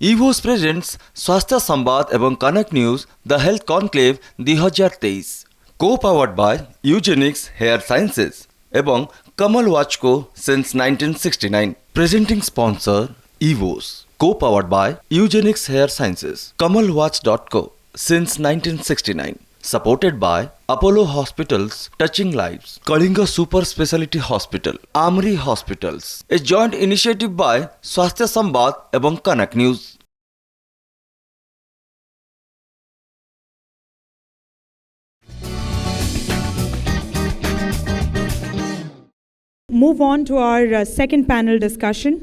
EVOS presents स्वास्थ्य संवाद एवं Kanak news the health conclave 2023 को powered by Eugenix hair sciences एवं कमल वॉच को सिंस 1969 प्रेजेंटिंग स्पॉन्सर EVOS को powered by Eugenix hair sciences kamalwatch.co since 1969 supported by Apollo Hospitals Touching Lives Kalinga Super Speciality Hospital AIIMS Hospitals a joint initiative by स्वास्थ्य संवाद एवं Kanak news. Move on to our second panel discussion,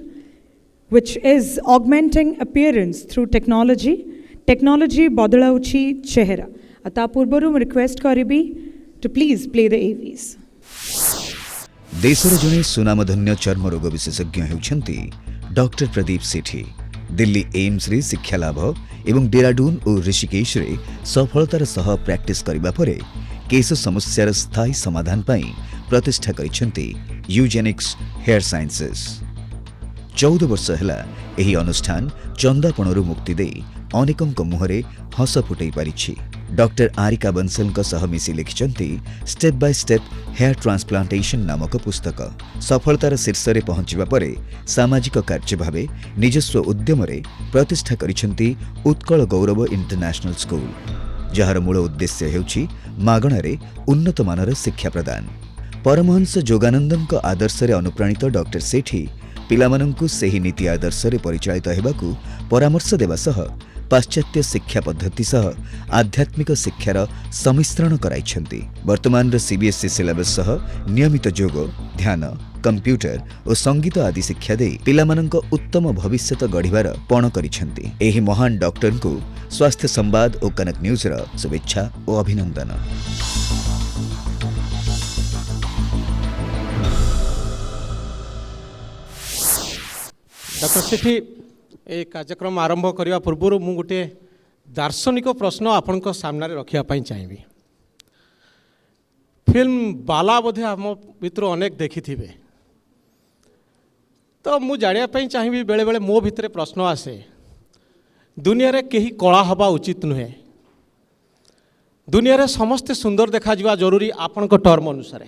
which is augmenting appearance through technology. Technology badalauchi chehra. Ata purbaru request karibi to please play the AVs. देशर जने सुनामधन्य चर्म रोग विशेषज्ञ हेउछंती doctor Pradeep सेठी। Delhi AIIMS रे शिक्षा लाभ एवं डेराडून और ऋषिकेश रे सफलतार सह प्रैक्टिस करिबा परे केस समस्यार स्थायी समाधान पाई प्रतिष्ठा करिसेंती यूजेनिक्स हेयर साइंसेस। 14 वर्ष हैला एही अनुष्ठान चंदापणरू मुक्ति दे अनेकंक मुहरे हस फुटै पारिछि। डॉक्टर आरिका बंसल सह मिसी लिखिछंती step by step hair transplantation नामक पुस्तक। सफलतार शीर्ष रे पहुंचिबा परे सामाजिक कार्य भावे निजस्व उद्यम रे प्रतिष्ठा करिछंती उत्कल गौरव इंटरनेशनल स्कूल, जहार मूल उद्देश्य हेउछि मागणारे उन्नत मानर शिक्षा प्रदान। परमहंस जोगानंदन आदर्श रे अनुप्राणित डॉक्टर सेठी पिलामानंकु सेही नीति आदर्श रे परिचालित हेबाकू परामर्श देबा सह पाश्चात्य शिक्षा पद्धति सह आध्यात्मिक शिक्षार सम्मिश्रण कराइछंती। वर्तमान रे सीबीएसई सिलेबस सह नियमित योग, ध्यान, कंप्यूटर और संगीत आदि शिक्षा दे पिलामानंक उत्तम भविष्यत गढ़िबार पण करिछंती। एही महान डॉक्टर को स्वास्थ्य संवाद और कनक न्यूज रा शुभेच्छा और अभिनंदन। डॉक्टर सेठी ए कार्यक्रम आरंभ करने पूर्व मु गोटे दार्शनिक प्रश्न आपण सामने रखापी चाहिए। फिल्म बाला बोधे आम भितर अनेक देखी थे, तो मु जानापी चाहिए बेले बेले मो भितर प्रश्न आसे दुनिया रे कहीं कला हवा उचित नुहे। दुनिया रे समस्ते सुंदर देखा जावा जरूरी आपण टर्म अनुसार,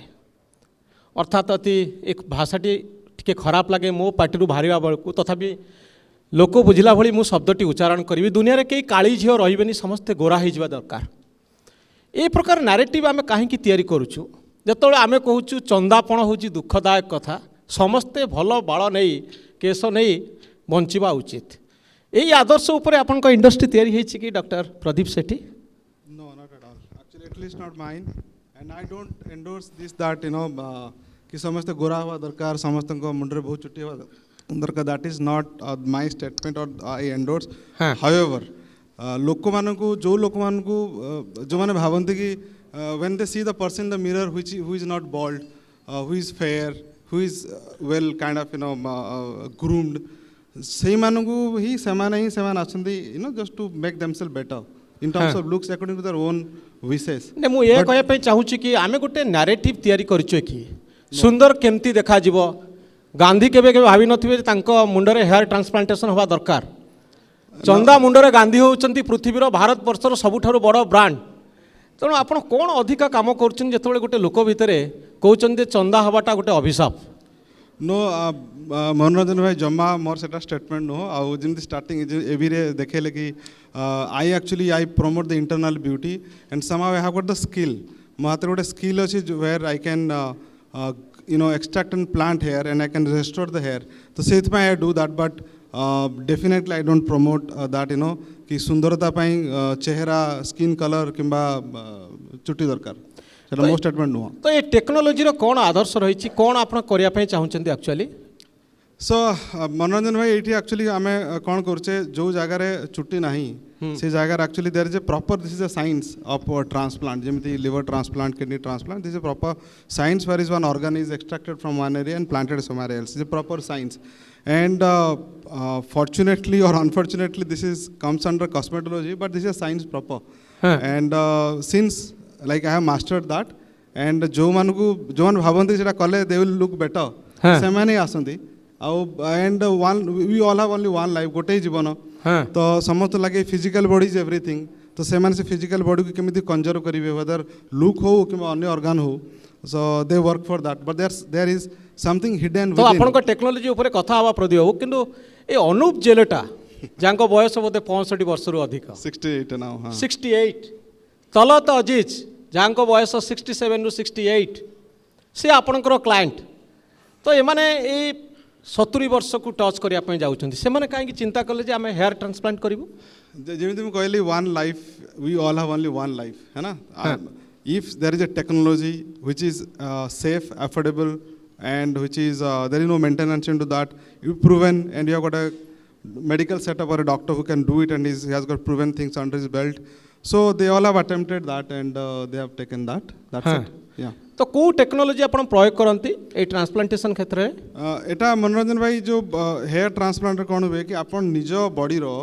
अर्थात अति एक भाषाटी टिके खराब लगे मो पार्टी बाहर बेलू तथापि लोक बुझला भली मु शब्दटी उच्चारण करी। दुनिया रे कई काली झील रही समस्ते गोरा हो दरकार। ए प्रकार नारेटिव आम कहीं तैयारी करुचु जो आम कहूँ चंदापण हूँ दुखदायक कथा, समस्ते भल बाल नहीं केश नहीं बंचा उचित। यही आदर्श उपर आपण इंडस्ट्री तैयारी होती कि doctor Pradeep Sethi? No, not at all. Actually, at least not mine. And I don't endorse this that कि समस्ते गोरा हवा दरकार, समस्त मुंडे बहुत चुट्टी हवा दरकार। That is not my statement और आई एंडोर्स। हाउएवर लोक मानकु जो माने भावंती कि when they see the person in the mirror who is not bald, who is fair, who is well kind of groomed, सेही मानकु ही सेमान आछंती just to make themself better in terms of looks according to their own wishes. ने मु ये कहया पे चाहूँ कि आमे गोटे नैरेटिव तैयारी करिछो कि सुंदर केमती देखा जीवो। गांधी केबे केबे भावी नथिबे तांको मुंडरे हेयर ट्रांसप्लांटेशन होबा दरकार। चंदा मुंडरे गांधी होउचंती पृथ्वीर भारत वर्षर सबुठारु बड़ ब्रांड। तेणु आपण कोन अधिका काम करछन जेतबेले गोटे लोक भितरे कहउचंती चंदा हबाटा गोटे अभिशाप? नो मनोरंजन भाई जमा मोर सेटा स्टेटमेंट नो आउ जेमती स्टार्टिंग एवी रे देखेले कि I promote the internal beauty and somehow I have got the skill. मो हाथ गोटे स्किल अछि where I can extract and plant hair and I can restore the hair. तो सेथ में I do that, but definitely I don't promote that कि सुंदरता पाई चेहरा, skin colour किंबा चुट्टी दरकार। सेटा मोस्ट स्टेटमेंट नुह। तो ये टेक्नोलोजी रो कोन आदर्श रही कोन आपण करिया पई चाहुचंती एक्चुअली? सो मनोरंजन भाई ये एक्चुअली आम कौन करे जो जगार चुट्टी नहीं से जगार actually there is a proper this is a science of transplant जेमती liver transplant kidney transplant this is proper science where is one organ is extracted from one area and planted somewhere else. Is a proper science and fortunately or unfortunately this is comes under cosmetology but this is a science proper. And since like I have mastered that and जो मान भावती से कले they will look better से माने आसंती and we all have only one life, गोटे जीवन हाँ। तो समस्त लगे फिजिकल बॉडी इज एवरीथिंग तो से फिजिकल बॉडी को केमी कंजर्व करेंगे वेदर लुक हो कि अन्य ऑर्गन हो so they work for that but there is something hidden तो आपन टेक्नोलोजी ऊपर कथा हवा प्रदीप बाबू किंतु ए अनूप जेलेटा जांको बयस बोधे 65 वर्ष रु अधिक 68 नाउ हां 68 तलत अजीज जांको बयस 67 रु 68 से आपनकर क्लाइंट तो एमाने ए 70 वर्ष को टच करिया पय जाउछन्ती से माने काहे चिंता करले जे आमे हेयर ट्रांसप्लांट करिवो जेमिति मैं कहली one life we all have only one life है ना if there is a technology which is safe affordable and which is there is no maintenance into that you've proven and you have got a medical setup or a doctor who can do it and he has got proven things under his belt so they all have attempted that and they have taken that's it yeah तो को technology आपण प्रयोग करंती ए transplantation क्षेत्र रे एटा मनोरंजन भाई जो hair transplant कोन हुए कि आपण निज बॉडी रो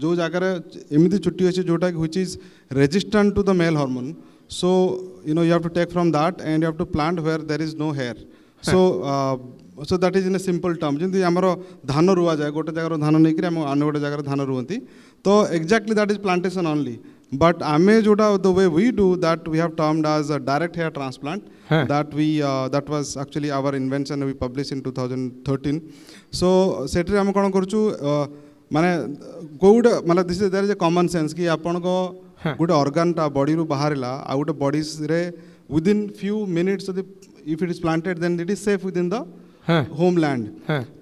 जो जगह एमती चुट्टी अच्छे जोटा which is resistant to the male hormone so you know you have to take from that and you have to plant where there is no hair so that is in a simple term जेमती हमरो धान रुआ जाए गोटे जगह धान नहीं कि हम अन्य गोटे जगह धान रुहंती तो exactly that is plantation only but आमे जोटा the way we do that we have termed as a direct hair transplant that was actually our invention we published in 2013 so सेठी हम कोन करछु माने गोड मतलब this is there is a common sense कि आपन को गोटे ऑर्गन टा बॉडी रु बाहरला आ गोटे बॉडी रे within few minutes if it is planted then it is safe within the homeland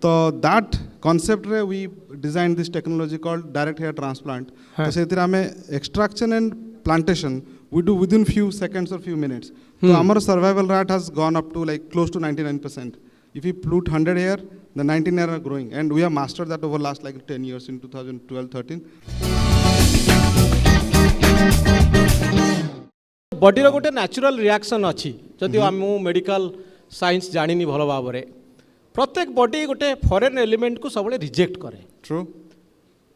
तो दैट कांसेप्ट रे we design this technology called direct hair transplant तो सेतिर हमें extraction and plantation we do within few seconds or few minutes so our survival rate has gone up to like close to 99% if we put 100 hair the 19 hair are growing and we have mastered that over last like 10 years in 2012-13 body रो गोटे natural reaction अच्छी जदि आम medical science जानी भल भाव में प्रत्येक body गोटे फॉरेन एलिमेंट को सब रिजेक्ट करे ट्रू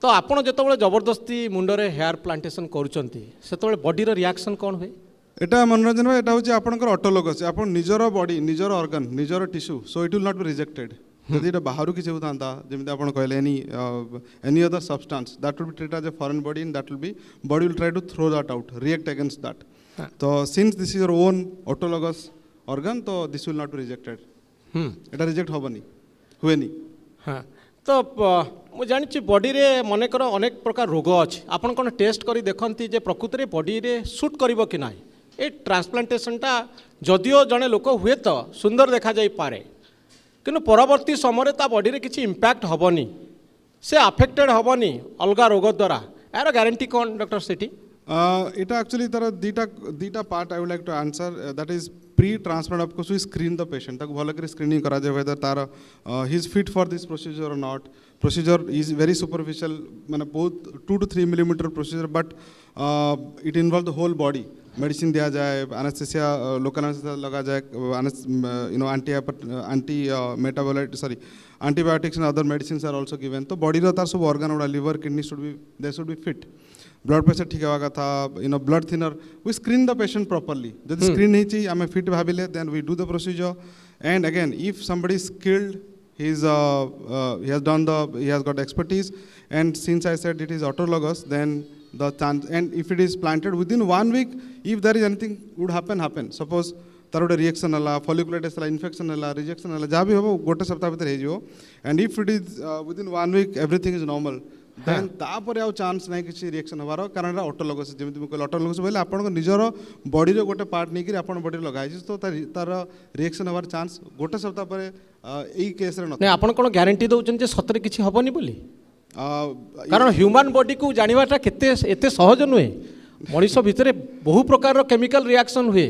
तो आपड़ जो जबरदस्ती मुंडरे हेयर प्लांटेशन कर बॉडी रो रिएक्शन कौन हुए एटा मनोरंजन भाई एटा होची आपनकर ऑटोलोगस आपण निजर बॉडी निजर ऑर्गन निजर tissue so it will not be rejected जदि एटा बाहरु किछि होतांता जेमिति आपण कहले any other substance that will be treated as a foreign body and that will be body will try to throw that out react against that तो since this is your own autologous organ तो this will not be rejected एटा reject होबनी हुएनी हाँ तो मु जानी body रे मन कर अनेक प्रकार रोग अच्छे आपन कौन टेस्ट करी देखती जे प्रकृति रे बॉडी रे सूट करिवो कि नाही ए ट्रांसप्लांटेशनटा जदिओ जड़े लोक हुए तो सुंदर देखा जाई पारे किंतु परवर्ती समय ता बॉडी रे किछि इंपैक्ट हबनी से अफेक्टेड हबनी अलगा रोग द्वारा यार गारंटी कौन डॉक्टर सेठी इटा एक्चुअली तार दीटा part I would like to answer that is pre transplant of course we screen the patient ताको भलो कर स्क्रीनिंग करा जाय वेदर तार he is fit for this procedure or not procedure is very superficial माने बहुत 2 to 3 millimetre procedure but it involve the whole body medicine दिया जाए एनेस्थेसिया लोकल एनेस्थेसिया लगा जाए you know anti metabolite sorry antibiotics and other medicines are also given तो body रो तार सब ऑर्गन गुड़ा liver kidney should be they should be fit blood pressure ठीक होगा था you know blood thinner we screen the patient properly जब screen नहीं चाहिए आम फिट भाविले then we do the procedure and again if somebody is skilled he has got expertise and since I said it is autologous then the chance and if it is planted within 1 week if there is anything would happen suppose तार गोटे reaction है folliculitis है infection है rejection है जहाँ भी हम गोटे सप्ताह भर हो and if it is within 1 week everything is normal then तापर आउ चांस नहीं किसी रिएक्शन हबार कारण ऑटोलोगस जमी मुझे कहल ऑटोलोगस बोले आपन निजर बॉडी रो गोटे पार्ट नहीं आपन बॉडी लगाई तो तार रिएक्शन हबार चांस गोटे सप्ताह पर एई केस रे न आपन कोन गारंटी दउछन जे सतरे किछि हबनी बोली कारण ह्यूमन बॉडी को जानिबाटा केते एते सहज नुहे मनीष भितर बहु प्रकार केमिकल रिएक्शन हुए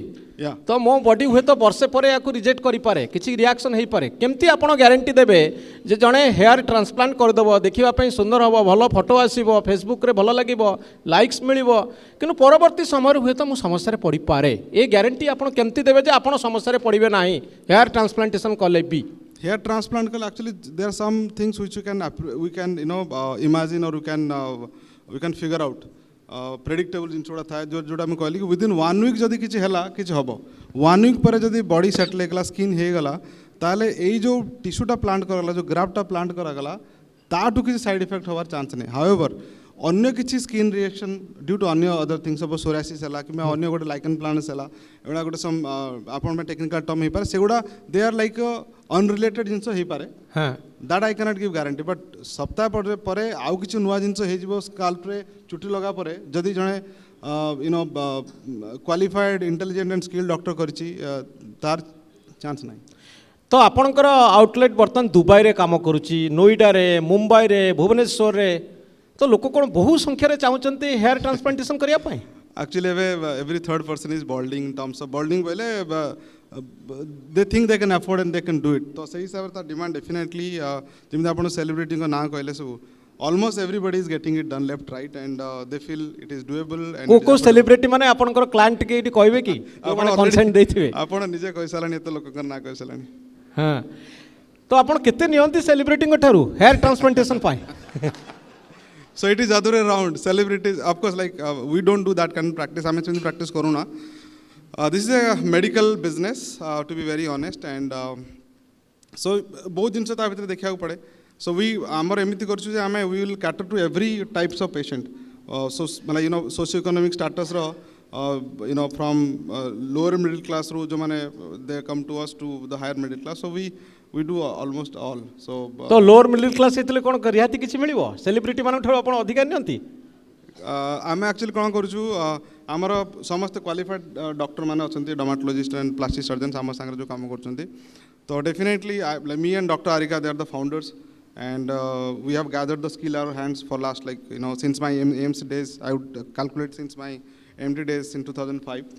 तो मो बॉडी हुए तो वर्षे पर या रिजेक्ट करि पारे किछि रिएक्शन हेई पारे केमती आपण गारंटी देबे जे जणे हेयर ट्रांसप्लांट कर दबो देखिबा पई सुंदर हबो भलो फोटो आसीबो फेसबुक रे भलो लागिबो लाइक्स मिलिबो किनु परवर्ती समय हुए तो मु समस्या रे पड़ी पारे ए गारंटी आपण केमती देबे जे आपण समस्या रे पड़िबे नाही हेयर ट्रांसप्लांटेशन कले भी hair transplant kala actually there are some things which we can you know imagine or we can figure out predictable जिन जोड़ा था जोड़ा मैं कहली कि विदिन 1 week जदि किछि हला किछि हबो 1 week पर जदि बॉडी सेटल गला स्किन हे गला ताले एई जो टिश्यूटा प्लांट करला जो ग्राफ्टटा प्लांट करा गला ताठू किसी साइड इफेक्ट होवार चांस नहीं. हाउएवर अन्य किसी स्किन रिएक्शन ड्यू टू अन्य अदर थिंग्स सपोज सोरासिस है कि अन्य गोटे लाइकन प्लांट्स है एगुड़ा गोटे सम आपण टेक्निकल टर्म हो पारे सेगुड़ा दे आर लाइक अनरिलेटेड जिनस हो पारे that I cannot give guarantee but सप्ताह पर आउ किसी नुआ जिनस हो स्काल्प रे चुटी लगा परे जदि जड़े you know qualified intelligent and skilled doctor करिछि तार चांस नहीं. तो आपणकर आउटलेट बर्तमान दुबई रे काम करुच्ची नोएडा रे मुंबई रे भुवनेश्वर रे तो लोक कौन बहु संख्यार चाहते हेयर ट्रांसप्लांटेशन करने. Actually, every third person is balding in terms of balding. They think they can afford and they can do it. So, सही हिसाब से demand definitely. जिम्मे आपण celebrity को ना कहले सब almost everybody is getting it done left right and they feel it is doable. And को celebrity माने आपणकर client के इटी कहबे कि आपण consent देथिबे. आपण निजे कहि सालानी तो लोक कर ना कहि सालानी. हां तो आपण केते नियंती celebrity को ठारू hair transplantation पाए. So it is other way around. Celebrities, of course, like we don't do that kind of practice. I mean, practice corona. This is a medical business, to be very honest, and so both जिनसे ता भीतर देखिया को पड़े. So we आमर एमिति करछु जे आमे we will cater to every types of patient. So मतलब you know socio-economic status row you know from lower middle class रो जो माने they come to us to the higher middle class. So we do almost all. So तो lower middle class इतले कोन रियाती किछि मिलिबो celebrity मानन ठरो आपण अधिकार नियंती. आमे एक्चुअली कोन करूछु हमर समस्त क्वालिफाइड डॉक्टर माने अछंती डर्मेटोलॉजिस्ट एंड प्लास्टिक सर्जन हम संगे जो काम करछंती तो definitely me and doctor Arika they are the founders and we have gathered the skill in our hands for last like you know since my AIIMS days. I would calculate since my MD days in 2005.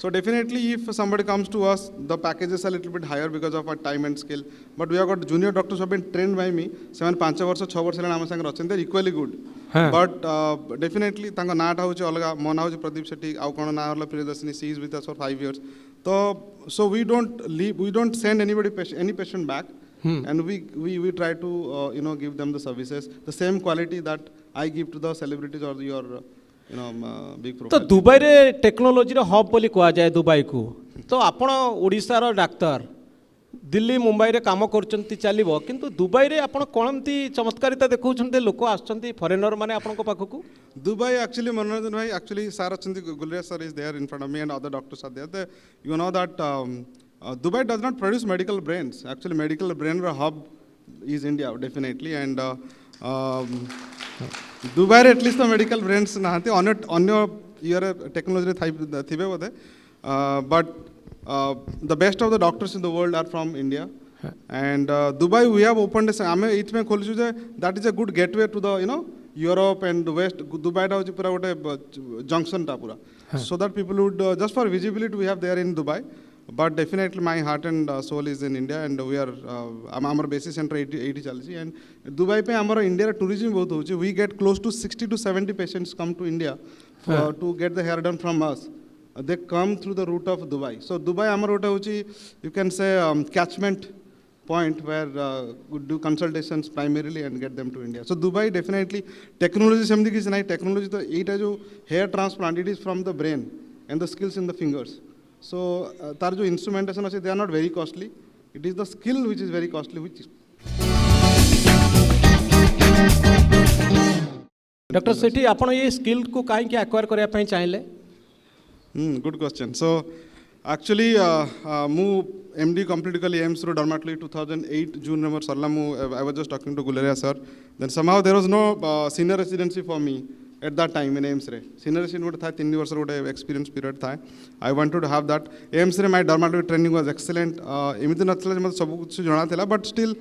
So definitely if somebody comes to us, the packages are a little bit higher because of our time and skill. But we have got junior doctors who have been trained by me. 5 वर्ष 6 वर्ष हेलान आम संगे रचन. They're equally good. But definitely तांका नाटा होची अलगा मो ना होची प्रदीप सेठी आउ कोन ना हरला Priyadarshini. She is with us for 5 years. So we don't send any patient back. And we try to you know give them the services the same quality that I give to the celebrities or your you know big profile. तो Dubai रे technology रो hub बोली कहा जाए Dubai को. तो आपण ओडिसा रो doctor Delhi Mumbai रे काम करचंती चलिबो किंतु दुबई रे आपण कोनमती चमत्कारिता देखौछन्ते लोक आछंती फॉरेनर माने आपण को पाखकू. Dubai actually मनोरंजन भाई actually sir अछंती Gulariya sir is there in front of me and other doctors are there. You know that Dubai does not produce medical brains. Actually, medical brain hub is India definitely, and Dubai at least the medical brains nahanti. On your technology thibe bode, but the best of the doctors in the world are from India. And Dubai we have opened a ame it mein kholichu je that is a good gateway to the you know Europe and the West. Dubai ta hochi pura gote junction ta pura, so that people would just for visibility we have there in Dubai. But definitely my heart and soul is in India and we are our basis center 80 chalisi and Dubai pe amara India tourism bahut hochi. We get close to 60 to 70 patients come to India to get the hair done from us. They come through the route of Dubai. So Dubai amara ota hochi you can say catchment point where we do consultations primarily and get them to India. So Dubai definitely technology samdi kisi nahi. Technology to eta jo hair transplant it is from the brain and the skills in the fingers. So, tar jo instrumentation ache, they are not very costly. It is the skill which is very costly. Dr. Sethi, आपण ये skill को काहे कि acquire करया पई चाहिले? Good question. So, actually, mu MD completed AIIMS through dermatology 2008 June number sarla I was just talking to Guleria sir. Then somehow there was no senior residency for me. At that time in AIIMS रे senior resident था 3 वर्ष रोटे experience period था. I wanted to have that. AIIMS रे my dermatology training was excellent. एमिति नथला जे मते सब कुछ जणा थिला but still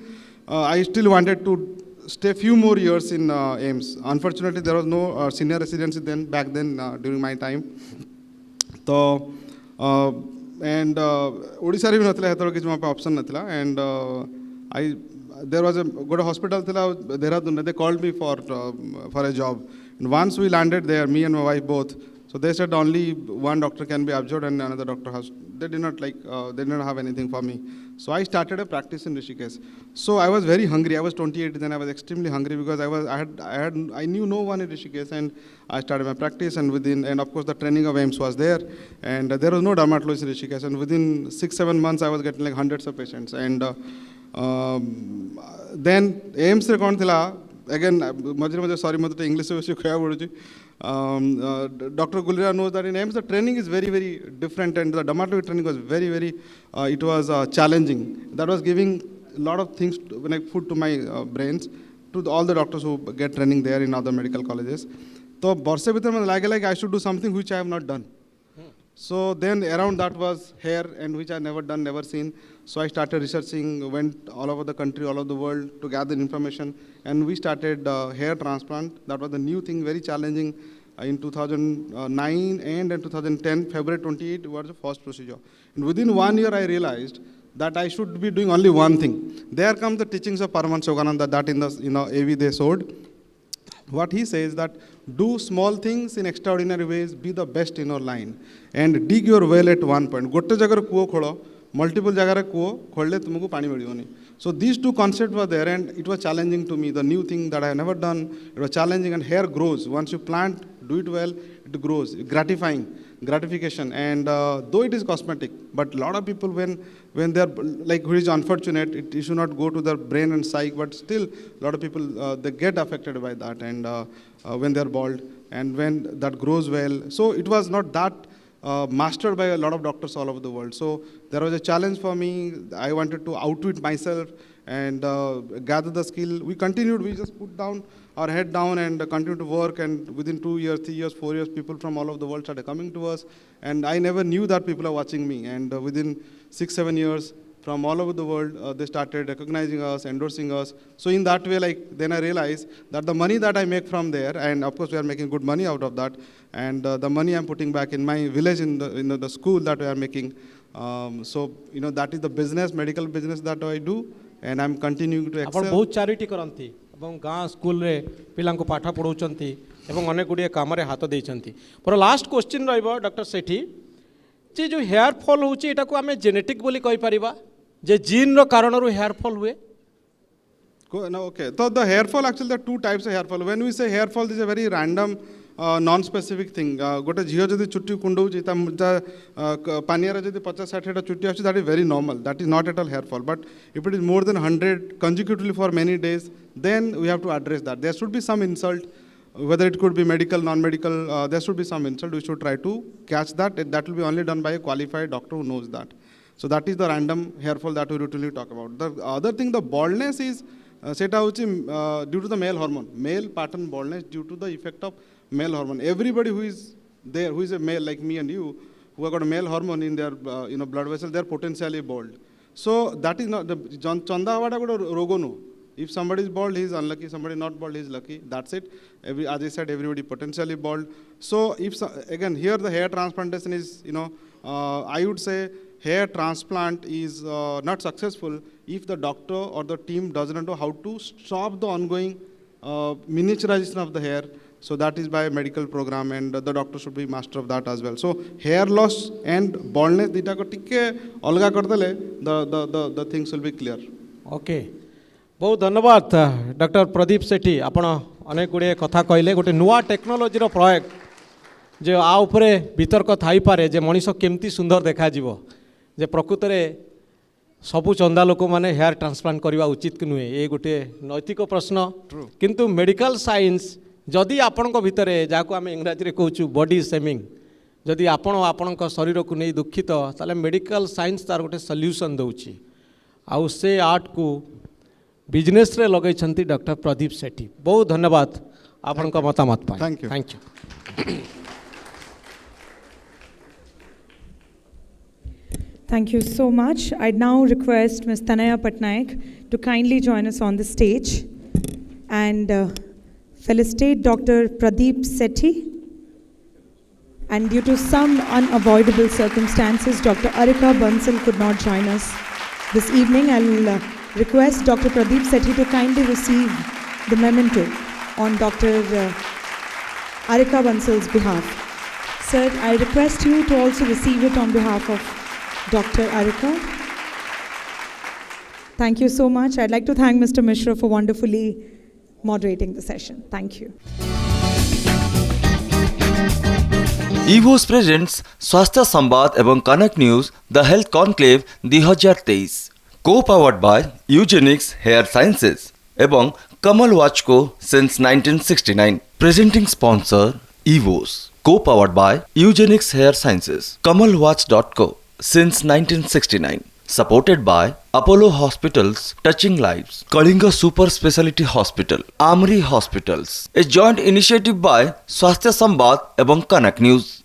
I still wanted to stay few more years in AIIMS. Unfortunately there was no senior residency then back then during my time. तो and Odisha रे भी नथला हेतर किछ मा option नथला and there was a good hospital थिला Dehradun. They called me for a job. And once we landed there, me and my wife both, so they said only one doctor can be absorbed and another doctor has. They did not like, they did not have anything for me. So I started a practice in Rishikesh. So I was very hungry. I was 28 then. I was extremely hungry because I knew no one in Rishikesh, and I started my practice. And of course the training of AIIMS was there, and there was no dermatologist in Rishikesh. And within 6-7 months, I was getting like hundreds of patients. And then AIIMS रे कौन थिला again मझे मझे sorry मते English से बेसी कहया पड़ुची Dr. Gulira knows that in AIIMS the training is very very different and the dermatology training was very very it was challenging. That was giving a lot of things when I put to my brains to all the doctors who get training there in other medical colleges. So ବର୍ଷେ ଭିତରେ ମୋତେ ଲାଗେ like I should do something which I have not done. So then around that was hair and which I never done, never seen. So I started researching, went all over the country, all over the world to gather information, and we started hair transplant. That was the new thing, very challenging. In 2009 and in 2010, February 28 was the first procedure. And within 1 year, I realized that I should be doing only one thing. There comes the teachings of Paramahansa Yogananda that in the AV they showed. What he says that do small things in extraordinary ways, be the best in your line, and dig your well at one point. Gotte jagar kuo kholo, multiple jagar kuo kholle tumku pani miliboni. So these two concepts were there, and it was challenging to me. The new thing that I have never done, it was challenging. And hair grows once you plant, do it well, it grows. Gratification, and though it is cosmetic, but a lot of people when they are like who is unfortunate, it should not go to their brain and psyche, but still a lot of people they get affected by that, and when they are bald, and when that grows well. So it was not that mastered by a lot of doctors all over the world. So there was a challenge for me. I wanted to outwit myself and gather the skill. We continued. We just put down our head down and continued to work. And within 2 years, 3 years, 4 years, people from all over the world started coming to us. And I never knew that people are watching me. And within 6-7 years, from all over the world, they started recognizing us, endorsing us. So in that way, like then I realized that the money that I make from there, and of course we are making good money out of that, and the money I'm putting back in my village, in the school that we are making. So that is the business, medical business that I do, and I'm continuing to excel. आपण बहुत charity करंती एवं गाँ school रे पिलां को पाठ पढ़ाउछंती एवं अनेक गुड़िए काम रे हाथ देइछंती. पर लास्ट क्वेश्चन रहइबो डॉक्टर सेठी जे जो हेयर फॉल होउची एटा को हमें जेनेटिक बोली कहि परिबा जे जीन रो कारण रो हेयर फॉल हुए. No, okay. So the hair fall, actually there are two types of hair fall. When we say hair fall, this is a very random, non-specific thing. Gote jhiyo jodi chutti kundauchi ta paniyara jodi 50-60 ta chutti achi, that is very normal. That is not at all hair fall. But if it is more than 100 consecutively for many days, then we have to address that. There should be some insult, whether it could be medical, non-medical. There should be some insult. We should try to catch that. That will be only done by a qualified doctor who knows that. So that is the random hair fall that we routinely talk about. The other thing, the baldness is due to the male hormone. Male pattern baldness due to the effect of male hormone. Everybody who is there, who is a male like me and you, who have got a male hormone in their blood vessel, they are potentially bald. So that is not the chanda avada got a rogo no. If somebody is bald, he is unlucky. Somebody not bald, he is lucky. That's it. As I said, everybody potentially bald. So if again here the hair transplantation is I would say hair transplant is not successful if the doctor or the team doesn't know how to stop the ongoing miniaturization of the hair. So that is by a medical program, and the doctor should be master of that as well. So hair loss and baldness, dita ko tikke alga kardele, the things will be clear. Okay. बहुत धन्यवाद doctor Pradeep सेठी. आपण अनेक गुड़े कथा कहले गोटे नुआ technology रो प्रयोग जे आ उपरे वितर्क थाई पारे जे मनीष केमती सुंदर देखा जीवो जे प्रकृत रे सबु चंदा लोक माने हेयर ट्रांसप्लांट करवा उचित कि नुहे. ये गोटे नैतिक प्रश्न. किंतु मेडिकल साइंस जदि आपणक भितरे जाको आम इंग्राजी रे कहूँ बॉडी शेमिंग, जदि आपण आपणक शरीर को नहीं दुखित ताले मेडिकल साइंस तार गोटे सॉल्यूशन दउची. आउ से आर्ट को बिजनेस रे लगै छंती डॉक्टर प्रदीप सेठी. बहुत धन्यवाद आपणक मतामत पाए. Thank you. Thank you. Thank you so much. I'd now request Ms. Tanaya Patnaik to kindly join us on the stage and felicitate Dr. Pradeep Sethi. And due to some unavoidable circumstances, Dr. Arika Bansal could not join us this evening. I'll request Dr. Pradeep Sethi to kindly receive the memento on Dr. Arika Bansal's behalf. Sir, I request you to also receive it on behalf of Dr. Arika. Thank you so much. I'd like to thank Mr. Mishra for wonderfully moderating the session. Thank you. EVOS presents स्वास्थ्य संवाद एवं Kanak news the health conclave 2023. Co-powered by Eugenix Hair Sciences এবং Kamal Watch Co since 1969. Presenting sponsor EVOS. Co-powered by Eugenix Hair Sciences. KamalWatch.co since 1969. Supported by Apollo Hospitals Touching Lives, Kalinga Super Speciality Hospital, AIIMS Hospitals. A joint initiative by Swasthya Sambad এবং Kanak News.